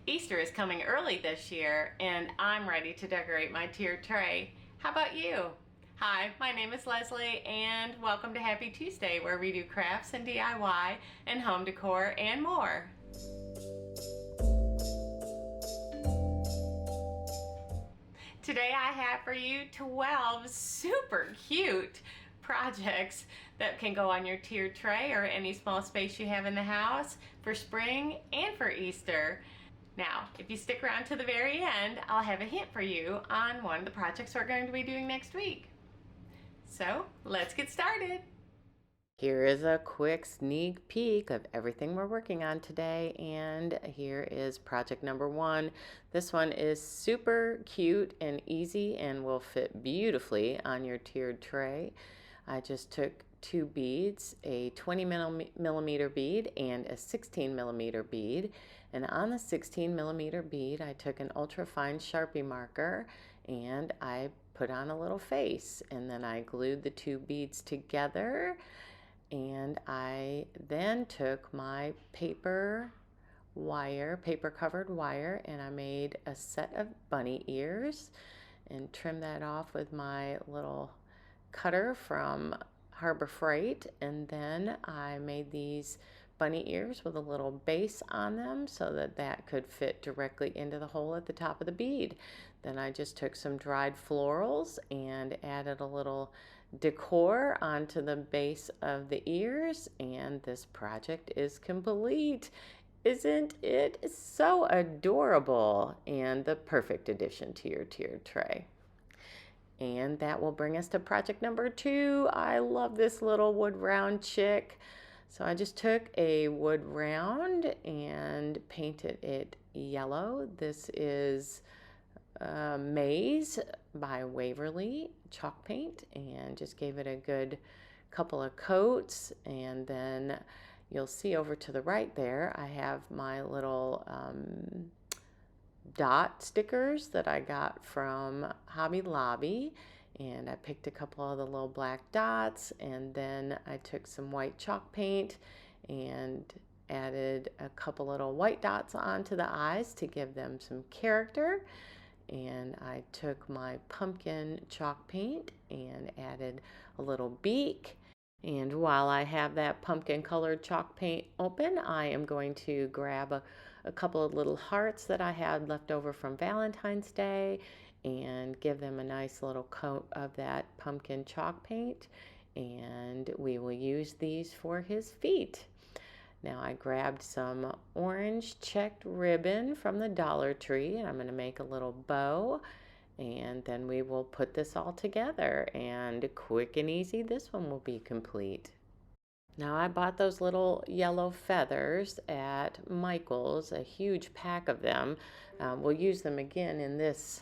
Easter is coming early this year, and I'm ready to decorate my tiered tray. How about you? Hi, my name is Leslie, and welcome to Happy Tuesday, where we do crafts and DIY and home decor and more. Today I have for you 12 super cute projects that can go on your tiered tray or any small space you have in the house for spring and for Easter. Now, if you stick around to the very end, I'll have a hint for you on one of the projects we're going to be doing next week. So, let's get started. Here is a quick sneak peek of everything we're working on today, and here is project number 1. This one is super cute and easy and will fit beautifully on your tiered tray. I just took 2 beads, a 20 millimeter bead and a 16 millimeter bead, and on the 16 millimeter bead I took an ultra fine Sharpie marker and I put on a little face, and then I glued the 2 beads together. And I then took my paper covered wire, and I made a set of bunny ears and trimmed that off with my little cutter from Harbor Freight. And then I made these bunny ears with a little base on them so that that could fit directly into the hole at the top of the bead. Then I just took some dried florals and added a little decor onto the base of the ears, and this project is complete. Isn't it so adorable and the perfect addition to your tiered tray? And that will bring us to project number 2. I love this little wood round chick. So I just took a wood round and painted it yellow. This is Maze by Waverly chalk paint, and just gave it a good couple of coats. And then you'll see over to the right there I have my little dot stickers that I got from Hobby Lobby, and I picked a couple of the little black dots, and then I took some white chalk paint and added a couple little white dots onto the eyes to give them some character. And I took my pumpkin chalk paint and added a little beak. And while I have that pumpkin colored chalk paint open, I am going to grab a couple of little hearts that I had left over from Valentine's Day and give them a nice little coat of that pumpkin chalk paint. And we will use these for his feet. Now I grabbed some orange checked ribbon from the Dollar Tree, and I'm going to make a little bow, and then we will put this all together, and quick and easy this one will be complete. Now I bought those little yellow feathers at Michael's, a huge pack of them. We'll use them again in this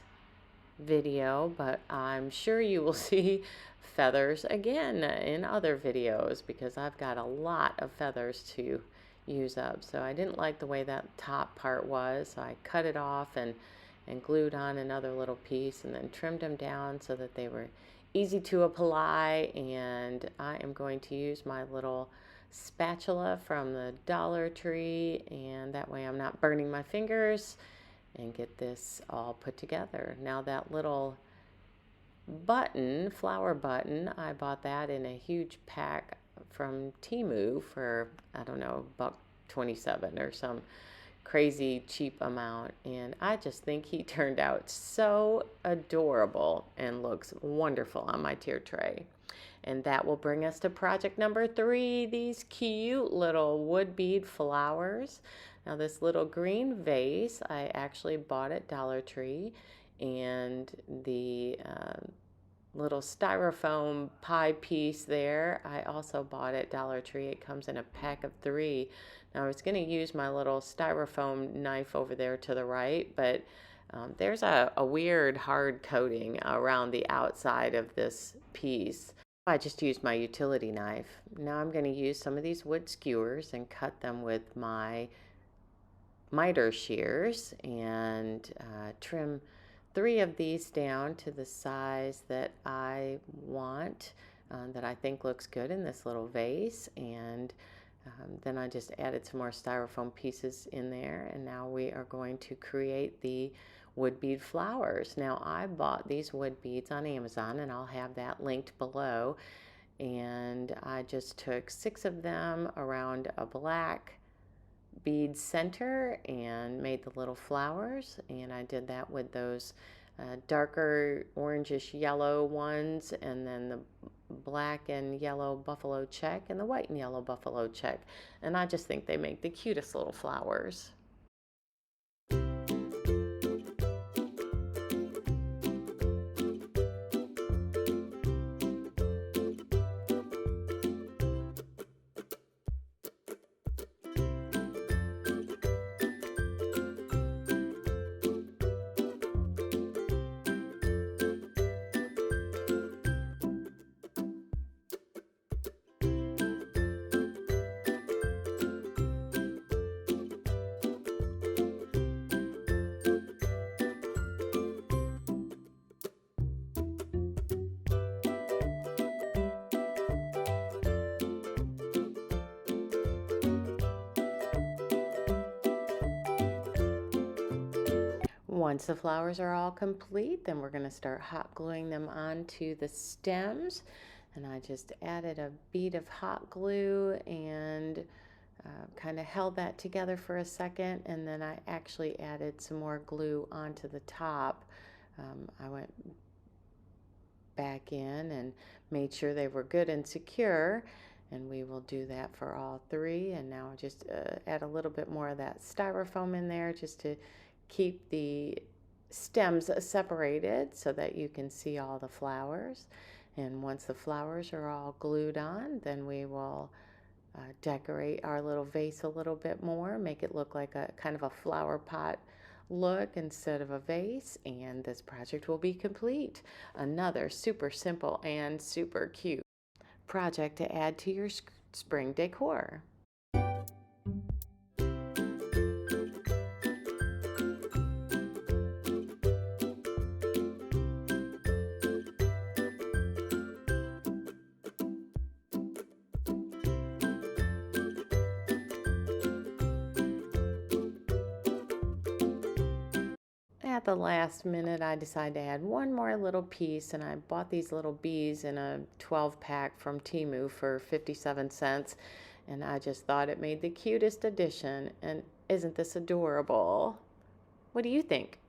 video, but I'm sure you will see feathers again in other videos because I've got a lot of feathers to use up. So I didn't like the way that top part was, so I cut it off and glued on another little piece, and then trimmed them down so that they were easy to apply. And I am going to use my little spatula from the Dollar Tree, and that way I'm not burning my fingers, and get this all put together. Now that little button, flower button, I bought that in a huge pack from Temu for, I don't know, $1.27 or some crazy cheap amount. And I just think he turned out so adorable and looks wonderful on my tiered tray. And that will bring us to project number 3, these cute little wood bead flowers. Now this little green vase I actually bought at Dollar Tree, and the little styrofoam pie piece there I also bought at Dollar Tree. It comes in a pack of 3. Now I was going to use my little styrofoam knife over there to the right, but there's a weird hard coating around the outside of this piece. I just used my utility knife. Now I'm going to use some of these wood skewers and cut them with my miter shears, and trim 3 of these down to the size that I want, that I think looks good in this little vase. And Then I just added some more styrofoam pieces in there, and now we are going to create the wood bead flowers. Now I bought these wood beads on Amazon, and I'll have that linked below. And I just took 6 of them around a black bead center and made the little flowers, and I did that with those darker orangish yellow ones, and then the black and yellow buffalo check and the white and yellow buffalo check, and I just think they make the cutest little flowers. Once the flowers are all complete, then we're going to start hot gluing them onto the stems. And I just added a bead of hot glue and kind of held that together for a second, and then I actually added some more glue onto the top. I went back in and made sure they were good and secure, and we will do that for all 3. And now just add a little bit more of that styrofoam in there just to keep the stems separated so that you can see all the flowers. And once the flowers are all glued on, then we will decorate our little vase a little bit more, make it look like a kind of a flower pot look instead of a vase, and this project will be complete. Another super simple and super cute project to add to your spring decor. At the last minute, I decided to add one more little piece, and I bought these little bees in a 12-pack from Temu for 57 cents, and I just thought it made the cutest addition. And isn't this adorable? What do you think?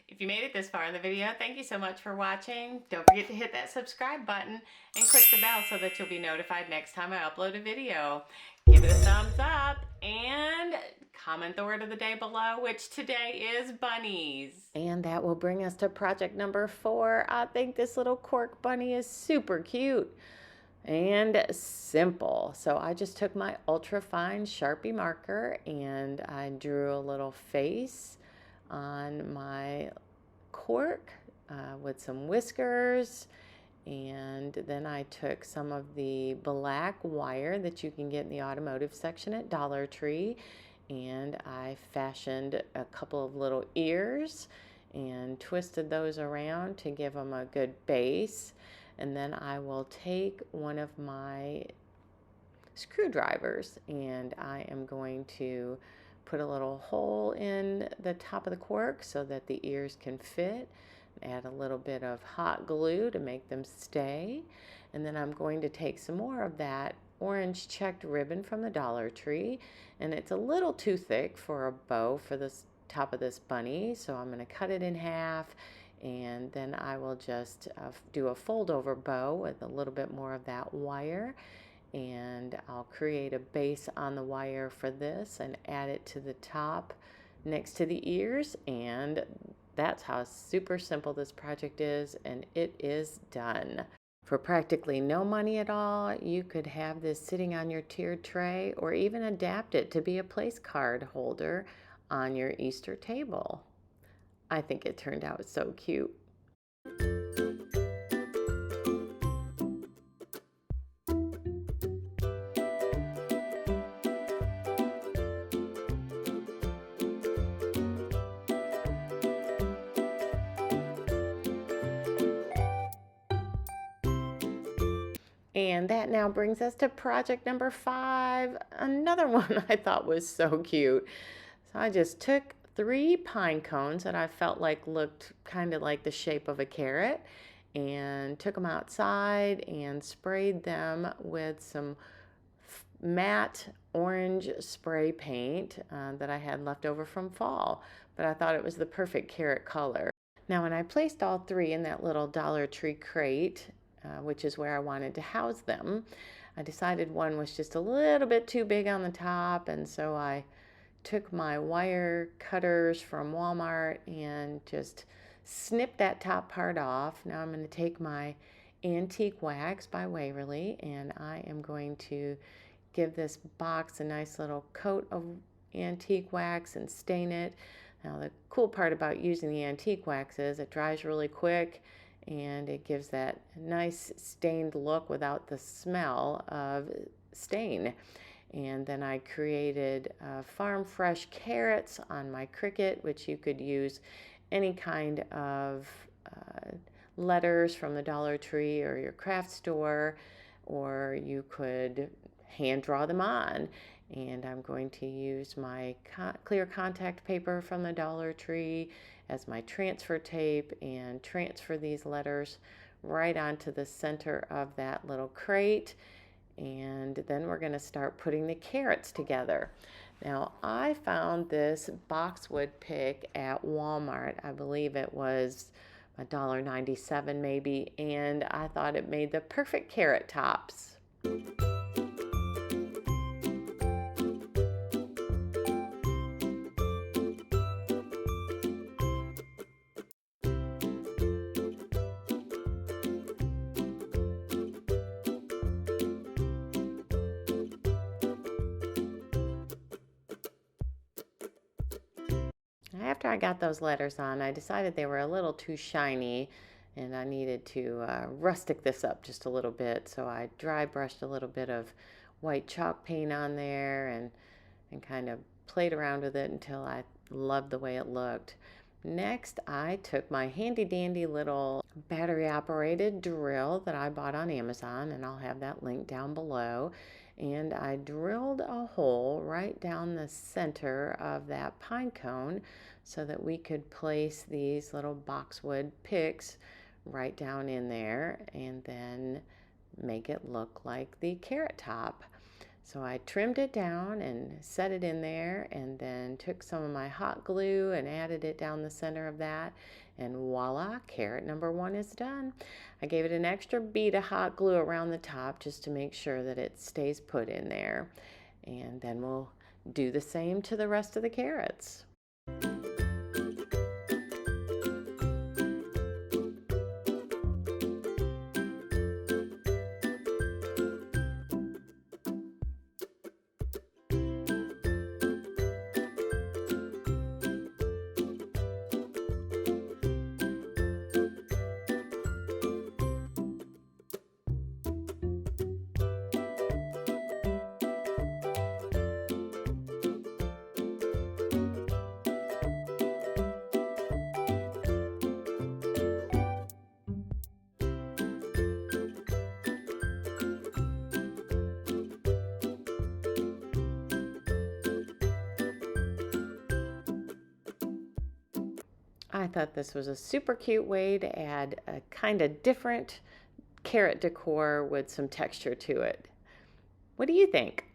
If you made it this far in the video, thank you so much for watching. Don't forget to hit that subscribe button and click the bell so that you'll be notified next time I upload a video. Give it a thumbs up and comment the word of the day below, which today is bunnies. And that will bring us to project number 4. I think this little cork bunny is super cute and simple. So I just took my ultra fine Sharpie marker and I drew a little face on my cork with some whiskers, and then I took some of the black wire that you can get in the automotive section at Dollar Tree, and I fashioned a couple of little ears and twisted those around to give them a good base. And then I will take one of my screwdrivers and I am going to put a little hole in the top of the cork so that the ears can fit. Add a little bit of hot glue to make them stay. And then I'm going to take some more of that orange checked ribbon from the Dollar Tree, and it's a little too thick for a bow for this top of this bunny, so I'm going to cut it in half, and then I will just do a fold over bow with a little bit more of that wire, and I'll create a base on the wire for this and add it to the top next to the ears, and that's how super simple this project is, and it is done. For practically no money at all, you could have this sitting on your tiered tray or even adapt it to be a place card holder on your Easter table. I think it turned out so cute. And that now brings us to project number 5, another one I thought was so cute. So I just took 3 pine cones that I felt like looked kind of like the shape of a carrot and took them outside and sprayed them with some matte orange spray paint that I had left over from fall, but I thought it was the perfect carrot color. Now when I placed all 3 in that little Dollar Tree crate, which is where I wanted to house them, I decided one was just a little bit too big on the top, and so I took my wire cutters from Walmart and just snipped that top part off. Now I'm going to take my antique wax by Waverly, and I am going to give this box a nice little coat of antique wax and stain it. Now the cool part about using the antique wax is it dries really quick and it gives that nice stained look without the smell of stain. And then I created farm fresh carrots on my Cricut, which you could use any kind of letters from the Dollar Tree or your craft store, or you could hand draw them on. And I'm going to use my clear contact paper from the Dollar Tree as my transfer tape and transfer these letters right onto the center of that little crate. And then we're going to start putting the carrots together. Now I found this boxwood pick at Walmart. I believe it was $1.97 maybe, and I thought it made the perfect carrot tops. After I got those letters on, I decided they were a little too shiny and I needed to rustic this up just a little bit. So I dry brushed a little bit of white chalk paint on there and kind of played around with it until I loved the way it looked. Next, I took my handy dandy little battery operated drill that I bought on Amazon, and I'll have that link down below. And I drilled a hole right down the center of that pine cone so that we could place these little boxwood picks right down in there and then make it look like the carrot top. So I trimmed it down and set it in there, and then took some of my hot glue and added it down the center of that, and voila, carrot number 1 is done. I gave it an extra bead of hot glue around the top just to make sure that it stays put in there. And then we'll do the same to the rest of the carrots. I thought this was a super cute way to add a kind of different carrot decor with some texture to it. What do you think?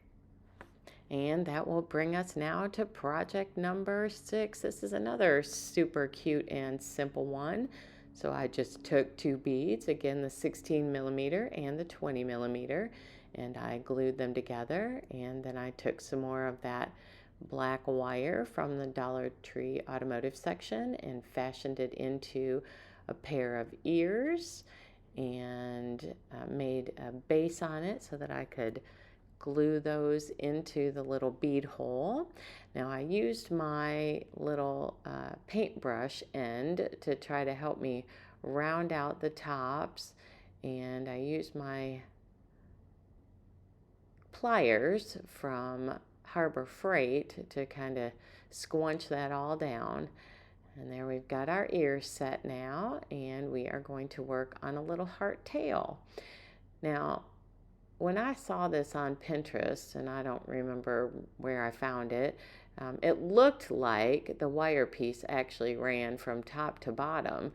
And that will bring us now to project number 6. This is another super cute and simple one. So I just took 2 beads, again the 16 millimeter and the 20 millimeter, and I glued them together, and then I took some more of that black wire from the Dollar Tree automotive section and fashioned it into a pair of ears and made a base on it so that I could glue those into the little bead hole. Now I used my little paintbrush end to try to help me round out the tops, and I used my pliers from Harbor Freight to kind of squunch that all down. And there we've got our ears set now, and we are going to work on a little heart tail. Now when I saw this on Pinterest, and I don't remember where I found it, it looked like the wire piece actually ran from top to bottom.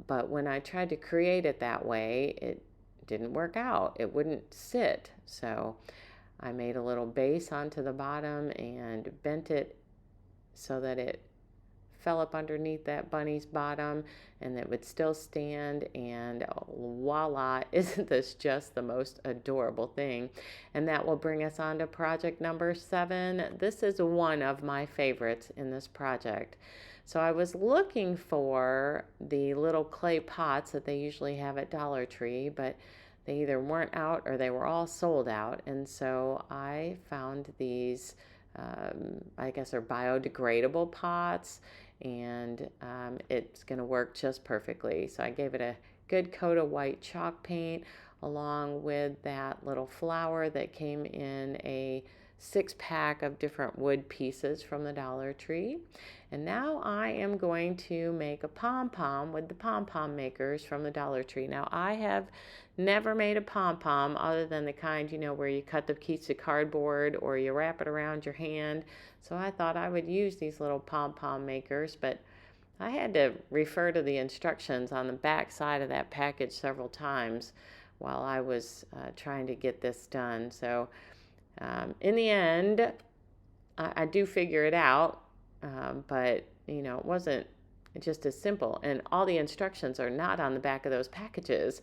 But when I tried to create it that way, it didn't work out. It wouldn't sit. So I made a little base onto the bottom and bent it so that it fell up underneath that bunny's bottom and it would still stand, and voila, isn't this just the most adorable thing? And that will bring us on to project number 7. This is one of my favorites in this project. So I was looking for the little clay pots that they usually have at Dollar Tree, but they either weren't out or they were all sold out. And so I found these, I guess are biodegradable pots, and it's going to work just perfectly. So I gave it a good coat of white chalk paint along with that little flower that came in a 6-pack of different wood pieces from the Dollar Tree. And now I am going to make a pom-pom with the pom-pom makers from the Dollar Tree. Now I have never made a pom-pom other than the kind, where you cut the piece of cardboard or you wrap it around your hand. So I thought I would use these little pom-pom makers, but I had to refer to the instructions on the back side of that package several times while I was trying to get this done. So in the end, I do figure it out, but it wasn't just as simple. And all the instructions are not on the back of those packages.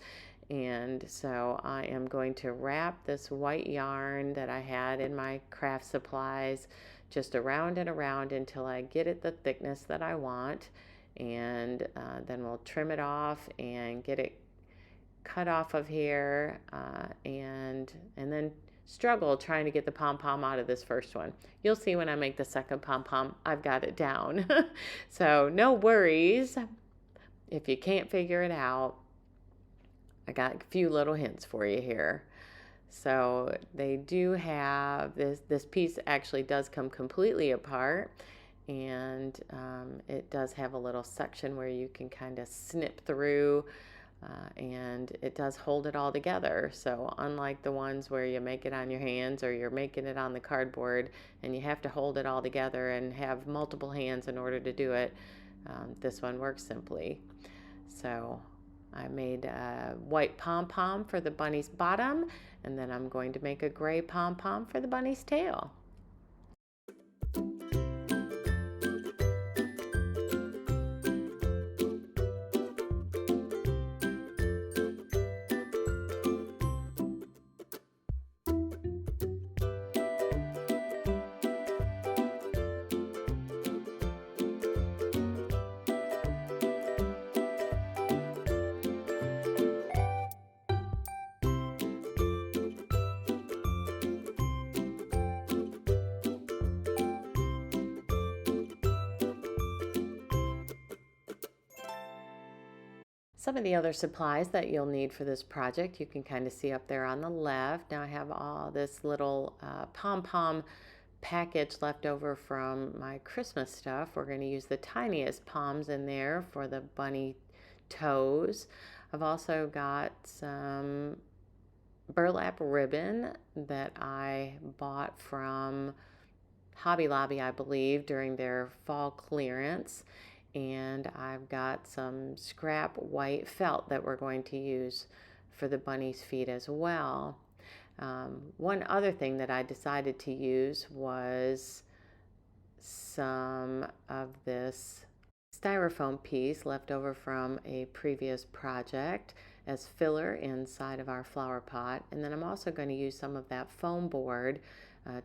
And so I am going to wrap this white yarn that I had in my craft supplies just around and around until I get it the thickness that I want. And then we'll trim it off and get it cut off of here, and then struggle trying to get the pom-pom out of this first one. You'll see when I make the second pom-pom, I've got it down. So no worries if you can't figure it out. I got a few little hints for you here. So they do have this piece actually does come completely apart, and it does have a little section where you can kind of snip through, and it does hold it all together. So unlike the ones where you make it on your hands or you're making it on the cardboard and you have to hold it all together and have multiple hands in order to do it, this one works simply. So I made a white pom-pom for the bunny's bottom, and then I'm going to make a gray pom-pom for the bunny's tail. Some of the other supplies that you'll need for this project, you can kind of see up there on the left. Now I have all this little pom-pom package left over from my Christmas stuff. We're going to use the tiniest poms in there for the bunny toes. I've also got some burlap ribbon that I bought from Hobby Lobby, I believe, during their fall clearance. And I've got some scrap white felt that we're going to use for the bunny's feet as well. One other thing that I decided to use was some of this styrofoam piece left over from a previous project as filler inside of our flower pot. And then I'm also going to use some of that foam board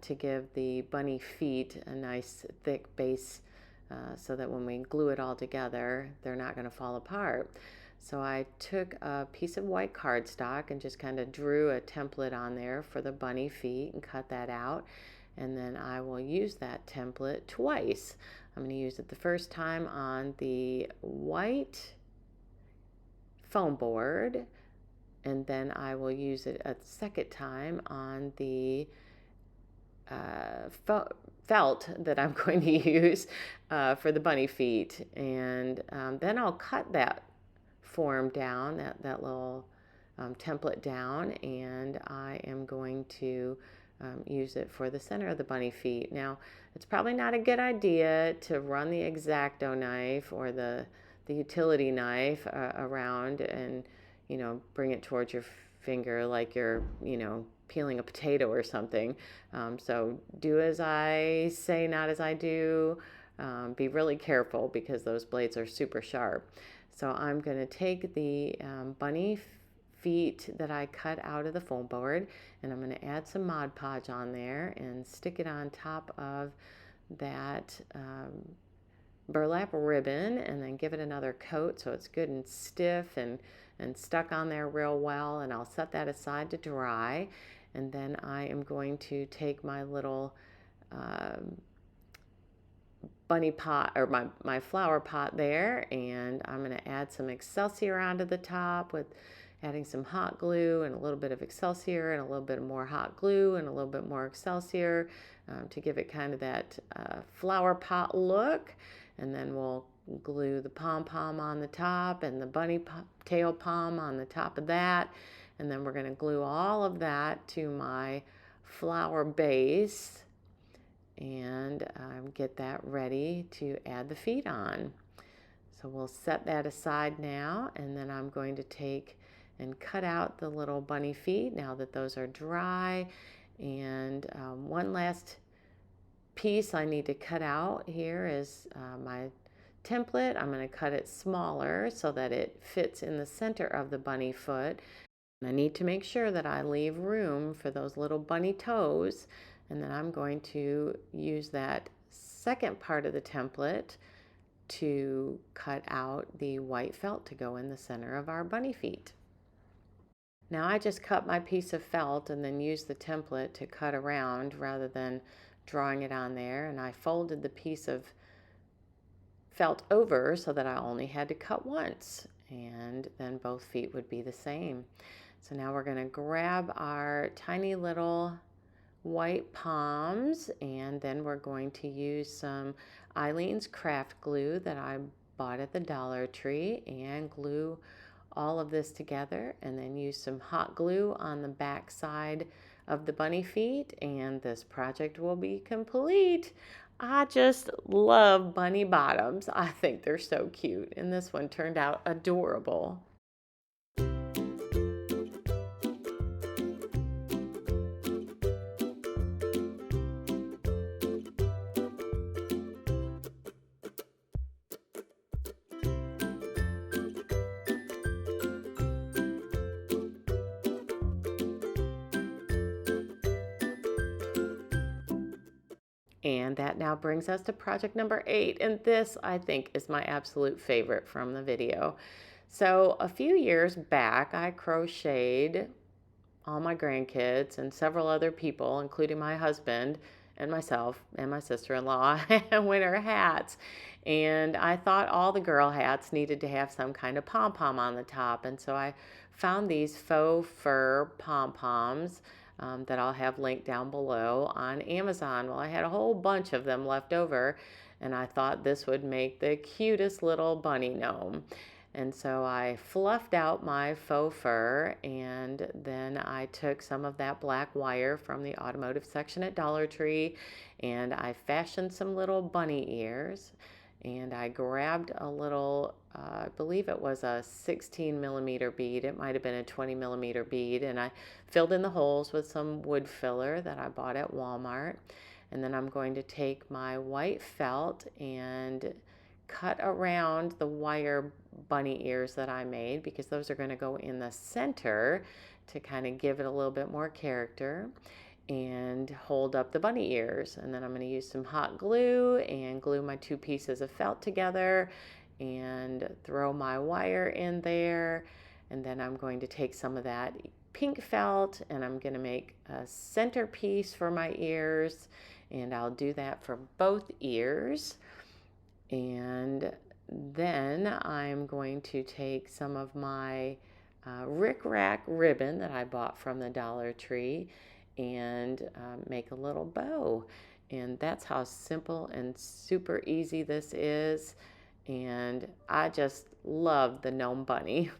to give the bunny feet a nice thick base, so that when we glue it all together, they're not going to fall apart. So I took a piece of white cardstock and just kind of drew a template on there for the bunny feet and cut that out. And then I will use that template twice. I'm going to use it the first time on the white foam board, and then I will use it a second time on the felt that I'm going to use for the bunny feet. And then I'll cut that form down, that little template down, and I am going to use it for the center of the bunny feet. Now, it's probably not a good idea to run the X-Acto knife or the utility knife around and, bring it towards your finger like you're, peeling a potato or something. So do as I say, not as I do. Be really careful because those blades are super sharp. So I'm going to take the bunny feet that I cut out of the foam board, and I'm going to add some Mod Podge on there and stick it on top of that burlap ribbon, and then give it another coat so it's good and stiff and stuck on there real well. And I'll set that aside to dry, and then I am going to take my little bunny pot, or my flower pot there, and I'm going to add some Excelsior onto the top with adding some hot glue and a little bit of Excelsior and a little bit more hot glue and a little bit more Excelsior to give it kind of that flower pot look. And then we'll glue the pom-pom on the top and the bunny tail pom on the top of that. And then we're going to glue all of that to my flower base and get that ready to add the feet on. So we'll set that aside now, and then I'm going to take and cut out the little bunny feet now that those are dry. And one last piece I need to cut out here is my template. I'm going to cut it smaller so that it fits in the center of the bunny foot. And I need to make sure that I leave room for those little bunny toes. And then I'm going to use that second part of the template to cut out the white felt to go in the center of our bunny feet. Now I just cut my piece of felt and then used the template to cut around rather than drawing it on there. And I folded the piece of felt over so that I only had to cut once, and then both feet would be the same. So now we're going to grab our tiny little white palms, and then we're going to use some Eileen's craft glue that I bought at the Dollar Tree and glue all of this together, and then use some hot glue on the back side of the bunny feet, and this project will be complete. I just love bunny bottoms. I think they're so cute, and this one turned out adorable. And that now brings us to project number 8. And this, I think, is my absolute favorite from the video. So a few years back, I crocheted all my grandkids and several other people, including my husband and myself and my sister-in-law, winter hats. And I thought all the girl hats needed to have some kind of pom-pom on the top. And so I found these faux fur pom-poms that I'll have linked down below on Amazon. Well, I had a whole bunch of them left over, and I thought this would make the cutest little bunny gnome. And so I fluffed out my faux fur, and then I took some of that black wire from the automotive section at Dollar Tree, and I fashioned some little bunny ears. And I grabbed a little, I believe it was a 16 millimeter bead. It might have been a 20 millimeter bead. And I filled in the holes with some wood filler that I bought at Walmart. And then I'm going to take my white felt and cut around the wire bunny ears that I made, because those are going to go in the center to kind of give it a little bit more character and hold up the bunny ears. And then I'm going to use some hot glue and glue my two pieces of felt together and throw my wire in there. And then I'm going to take some of that pink felt and I'm going to make a centerpiece for my ears, and I'll do that for both ears. And then I'm going to take some of my Rick Rack ribbon that I bought from the Dollar Tree and make a little bow. And that's how simple and super easy this is. And I just love the gnome bunny.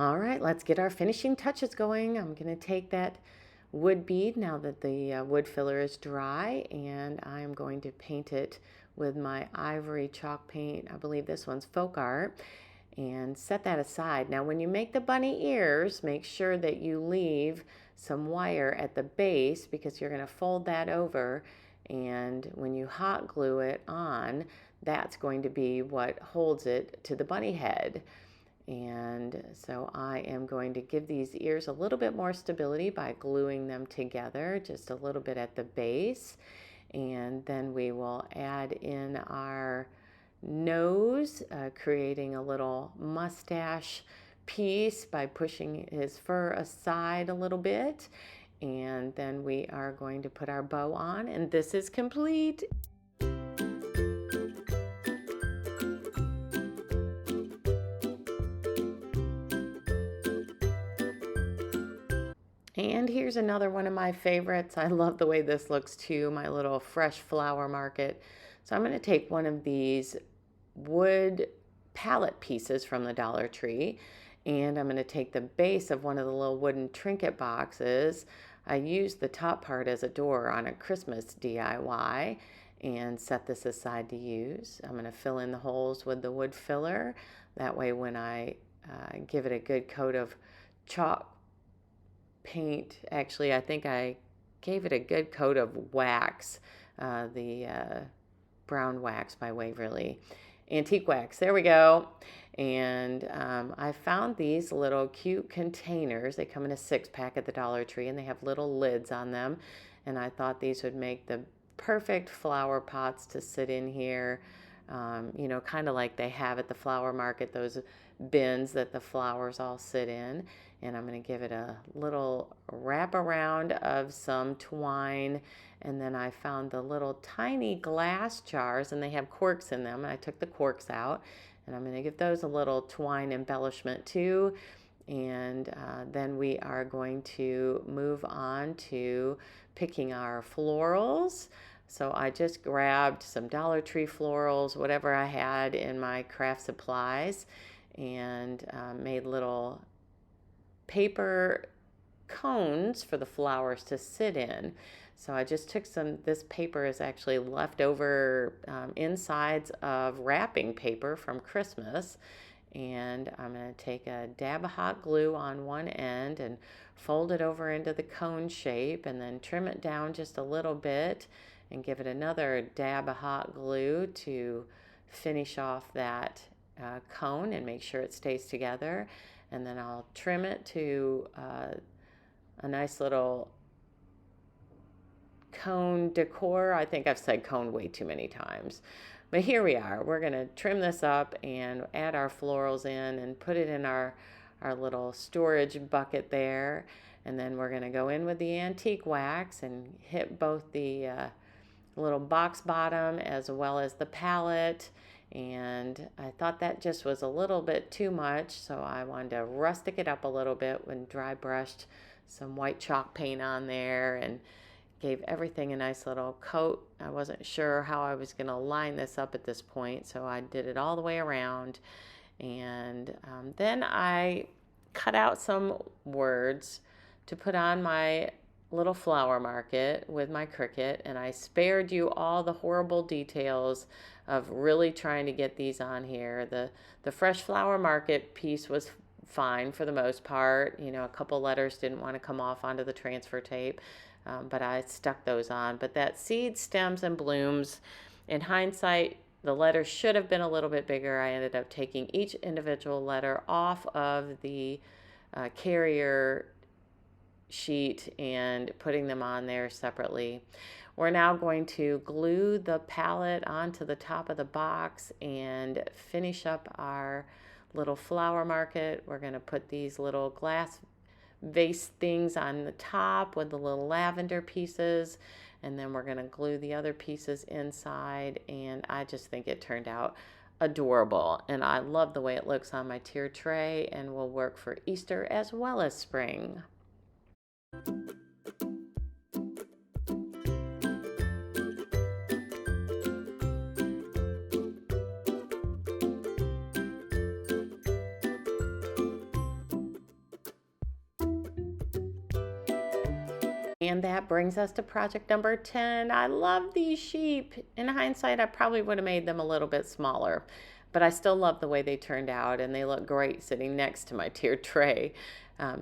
All right, let's get our finishing touches going. I'm going to take that wood bead now that the wood filler is dry, and I'm going to paint it with my ivory chalk paint. I believe this one's Faux Art, and set that aside. Now when you make the bunny ears, make sure that you leave some wire at the base, because you're going to fold that over, and when you hot glue it on, that's going to be what holds it to the bunny head. And so I am going to give these ears a little bit more stability by gluing them together just a little bit at the base. And then we will add in our nose, creating a little mustache piece by pushing his fur aside a little bit. And then we are going to put our bow on, and this is complete. And here's another one of my favorites. I love the way this looks too, my little fresh flower market. So I'm going to take one of these wood palette pieces from the Dollar Tree, and I'm going to take the base of one of the little wooden trinket boxes. I used the top part as a door on a Christmas DIY and set this aside to use. I'm going to fill in the holes with the wood filler. That way when I give it a good coat of chalk paint, actually I think I gave it a good coat of wax, the brown wax by Waverly, antique wax, there we go. And I found these little cute containers. They come in a 6-pack at the Dollar Tree, and they have little lids on them, and I thought these would make the perfect flower pots to sit in here, you know, kind of like they have at the flower market, those bins that the flowers all sit in. And I'm going to give it a little wrap around of some twine. And then I found the little tiny glass jars, and they have corks in them. And I took the corks out, and I'm going to give those a little twine embellishment too. And then we are going to move on to picking our florals. So I just grabbed some Dollar Tree florals, whatever I had in my craft supplies, and made little paper cones for the flowers to sit in. So I just took some, this paper is actually leftover insides of wrapping paper from Christmas, and I'm going to take a dab of hot glue on one end and fold it over into the cone shape, and then trim it down just a little bit and give it another dab of hot glue to finish off that cone and make sure it stays together. And then I'll trim it to a nice little cone decor. I think I've said cone way too many times. But here we are. We're going to trim this up and add our florals in and put it in our little storage bucket there. And then we're going to go in with the antique wax and hit both the little box bottom as well as the palette. And I thought that just was a little bit too much, so I wanted to rustic it up a little bit when dry brushed some white chalk paint on there and gave everything a nice little coat. I wasn't sure how I was going to line this up at this point, so I did it all the way around. And then I cut out some words to put on my little flower market with my Cricut, and I spared you all the horrible details of really trying to get these on here. The fresh flower market piece was fine for the most part. You know, a couple letters didn't want to come off onto the transfer tape, but I stuck those on. But that seed, stems, and blooms, in hindsight, the letters should have been a little bit bigger. I ended up taking each individual letter off of the carrier sheet and putting them on there separately. We're now going to glue the palette onto the top of the box and finish up our little flower market. We're going to put these little glass vase things on the top with the little lavender pieces, and then we're going to glue the other pieces inside, and I just think it turned out adorable, and I love the way it looks on my tier tray and will work for Easter as well as spring. And that brings us to project number 10. I love these sheep. In hindsight, I probably would have made them a little bit smaller, but I still love the way they turned out, and they look great sitting next to my tiered tray.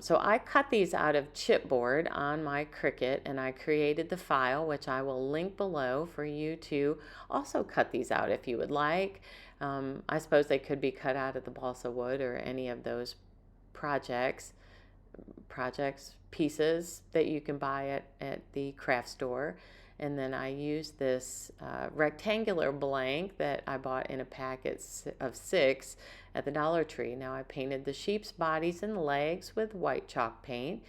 So I cut these out of chipboard on my Cricut, and I created the file, which I will link below for you to also cut these out if you would like. I suppose they could be cut out of the balsa wood or any of those projects pieces that you can buy at the craft store. And then I used this rectangular blank that I bought in a packet of 6 at the Dollar Tree. Now I painted the sheep's bodies and legs with white chalk paint,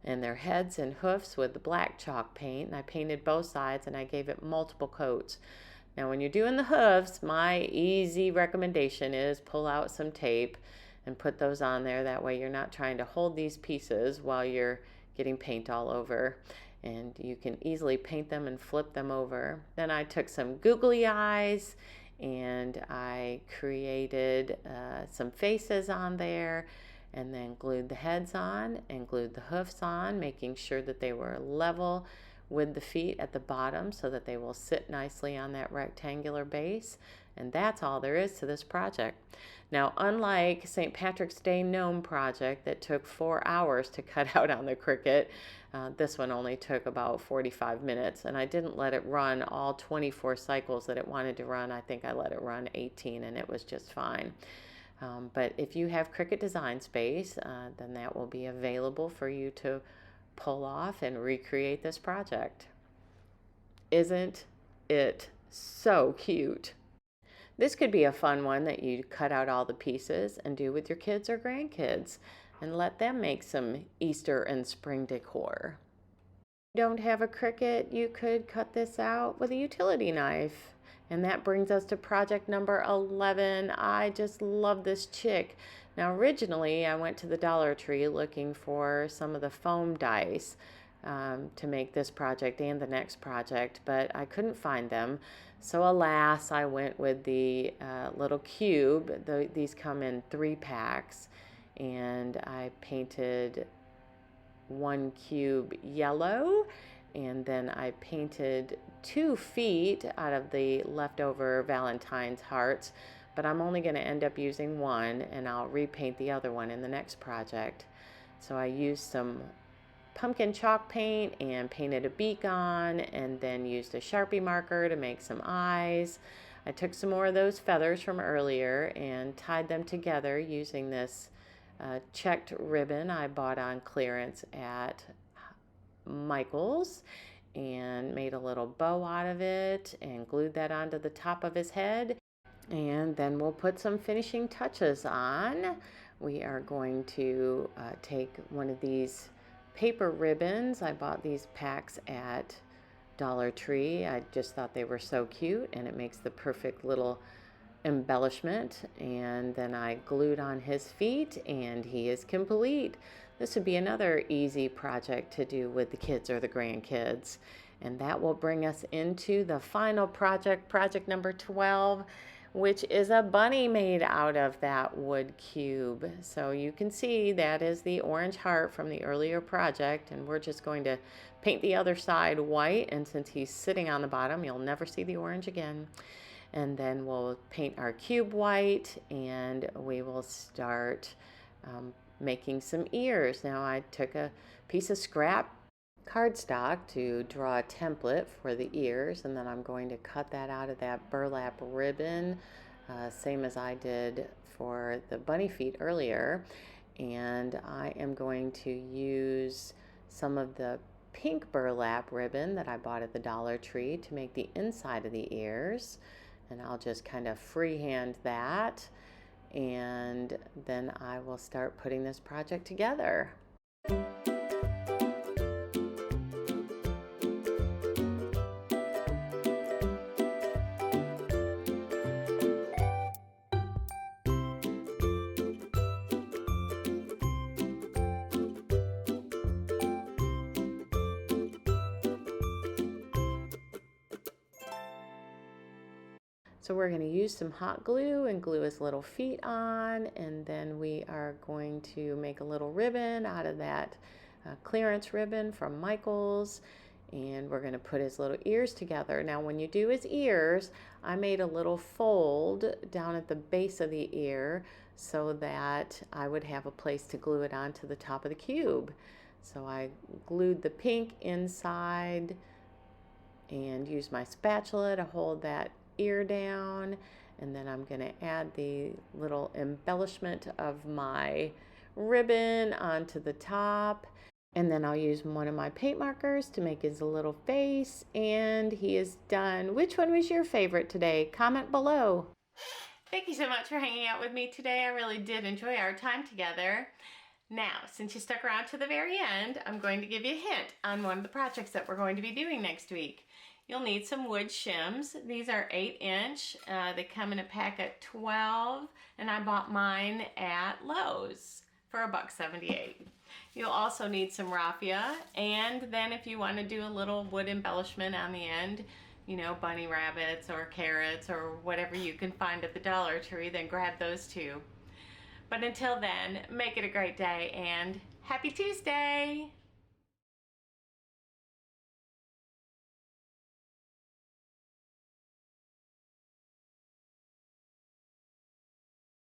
and their heads and hoofs with the black chalk paint, and I painted both sides, and I gave it multiple coats. Now when you're doing the hoofs, my easy recommendation is pull out some tape and put those on there. That way you're not trying to hold these pieces while you're getting paint all over, and you can easily paint them and flip them over. Then I took some googly eyes and I created some faces on there, and then glued the heads on and glued the hoofs on, making sure that they were level with the feet at the bottom so that they will sit nicely on that rectangular base. And that's all there is to this project. Now, unlike St. Patrick's Day gnome project that took 4 hours to cut out on the Cricut, this one only took about 45 minutes, and I didn't let it run all 24 cycles that it wanted to run. I think I let it run 18, and it was just fine. But if you have Cricut Design Space, then that will be available for you to pull off and recreate this project. Isn't it so cute? This could be a fun one that you cut out all the pieces and do with your kids or grandkids and let them make some Easter and spring decor. If you don't have a Cricut, you could cut this out with a utility knife. And that brings us to project number 11. I just love this chick. Now originally I went to the Dollar Tree looking for some of the foam dice to make this project and the next project, but I couldn't find them. So alas, I went with the little cube. These come in 3 packs, and I painted 1 cube yellow, and then I painted 2 feet out of the leftover Valentine's hearts, but I'm only going to end up using 1, and I'll repaint the other one in the next project. So I used some pumpkin chalk paint and painted a beak on, and then used a Sharpie marker to make some eyes. I took some more of those feathers from earlier and tied them together using this checked ribbon I bought on clearance at Michael's, and made a little bow out of it and glued that onto the top of his head. And then we'll put some finishing touches on. We are going to take one of these paper ribbons. I bought these packs at Dollar Tree. I just thought they were so cute, and it makes the perfect little embellishment. And then I glued on his feet, and he is complete. This would be another easy project to do with the kids or the grandkids. And that will bring us into the final project, project number 12, which is a bunny made out of that wood cube. So you can see that is the orange heart from the earlier project, and we're just going to paint the other side white, and since he's sitting on the bottom, you'll never see the orange again. And then we'll paint our cube white, and we will start making some ears. Now I took a piece of scrap cardstock to draw a template for the ears, and then I'm going to cut that out of that burlap ribbon, same as I did for the bunny feet earlier. And I am going to use some of the pink burlap ribbon that I bought at the Dollar Tree to make the inside of the ears, and I'll just kind of freehand that, and then I will start putting this project together. So we're going to use some hot glue and glue his little feet on, and then we are going to make a little ribbon out of that clearance ribbon from Michael's, and we're going to put his little ears together. Now when you do his ears, I made a little fold down at the base of the ear so that I would have a place to glue it onto the top of the cube. So I glued the pink inside and used my spatula to hold that ear down, and then I'm going to add the little embellishment of my ribbon onto the top, and then I'll use one of my paint markers to make his little face, and he is done. Which one was your favorite today? Comment below. Thank you so much for hanging out with me today. I really did enjoy our time together. Now, since you stuck around to the very end, I'm going to give you a hint on one of the projects that we're going to be doing next week. You'll need some wood shims. These are 8-inch. They come in a pack at 12, and I bought mine at Lowe's for $1.78. You'll also need some raffia, and then if you want to do a little wood embellishment on the end, you know, bunny rabbits or carrots or whatever you can find at the Dollar Tree, then grab those too. But until then, make it a great day and happy Tuesday!